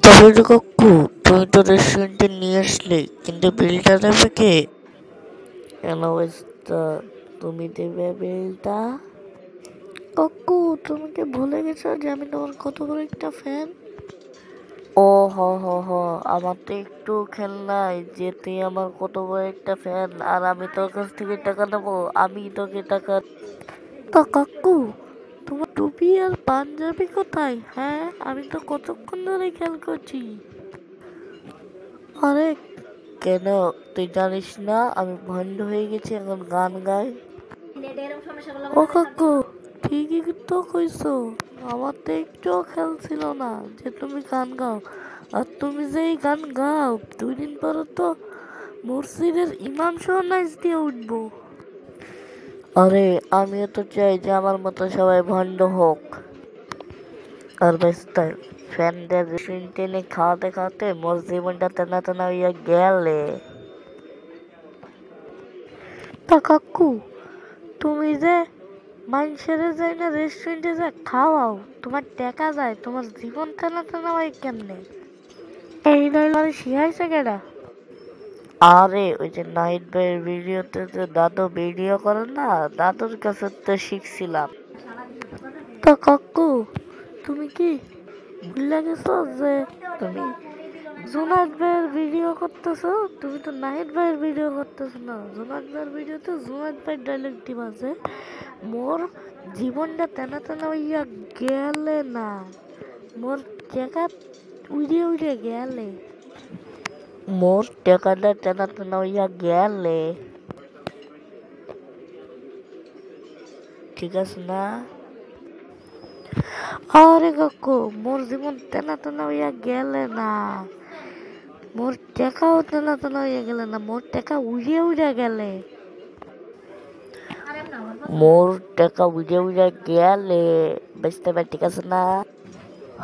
তবে রে কাকু, তুমি তো রেস্টুরেন্টে নিয়ে আসলে, কিন্তু বিলটা দেবে কে? কেন অবস্থা, তুমি দেবে বিলটা? কাকু, তুমি কি ভুলে গেছো যে আমি তোমার কত বড় একটা ফ্যান? ও হ হ হ, আমার তো একটু খেয়াল নাই যে তুই আমার কত বড় একটা ফ্যান, আর আমি তোর কাছ থেকে টাকা নেবো? আমি তোকে টাকা তা কাকু, তোমার টুপি আর পাঞ্জাবি কোথায়? হ্যাঁ, আমি তো কতক্ষণ ধরে খেয়াল করছি। আরে কেন, তুই জানিস না আমি ভণ্ড হয়ে গেছি, এখন গান গাই? ও কাকু, ঠিকই তো কইছো, আমার তো একটুও খেয়াল ছিল না যে তুমি গান গাও। আর তুমি যে এই গান গাও, 2 দিন পরে তো মসজিদের ইমাম সহ নাচ দিয়ে উঠবো। আরে আমিও তো চাই যে আমার মতো সবাই ভণ্ড হোক। আর বেস্তার ফ্রেন্ডদের টেনে খাওয়াতে খাওয়াতে মোর জীবনটা টানা টানা হইয়া গেলে। তা কাকু, তুমি যে মানুষের যাই না রেস্টুরেন্টে যা খাওয়াও, তোমার টাকা যায়, তোমার জীবন টানা টানা হয় কেমনে? এই নইলে আমি শিখাইছে কেডা? আরে ওই যে নাইট ভাইয়ের ভিডিওতে যে দাদু ভিডিও করে না, দাদুর কাছে তো শিখছিলাম। তা কাকু, তুমি কি ভুলে গেছো যে তুমি জুনাদ ভাইয়ের ভিডিও করতেছো? তুমি তো নাহিদ ভাইয়ের ভিডিও করতেছো না। জুনাদ ভাইয়ের ভিডিওতে জুনাদ ভাইয়ের ডায়লগটি বাজে, মোর জীবনটা তেনা তেনা হইয়া গেলে না, মোর টাকা উড়ে উড়ে গেলে, মোর টাকাটা তেনা তেনা হইয়া গেলে। ঠিক আছে না? আরে কাকু, মোর জীবন তেনা তেনা হইয়া গেলে না, মোর টাকাও তেনা তেনা হইয়া গেলে না, মোর টাকা উড়ে উড়ে গেলে, মোর টাকা উড়ে উড়ে গেলে। বুঝতে পার? ঠিক আছে না?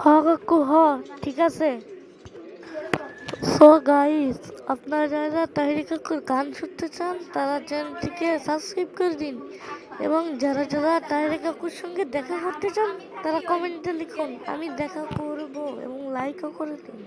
হ কাকু, হ, ঠিক আছে। সো গাইস, আপনারা যারা তাহিরি কাকুর গান শুনতে চান তারা চ্যানেলটিকে সাবস্ক্রাইব করে দিন, এবং যারা যারা তাহিরি কাকুর সঙ্গে দেখা করতে চান তারা কমেন্টে লিখুন, আমি দেখা করব, এবং লাইকও করে দিন।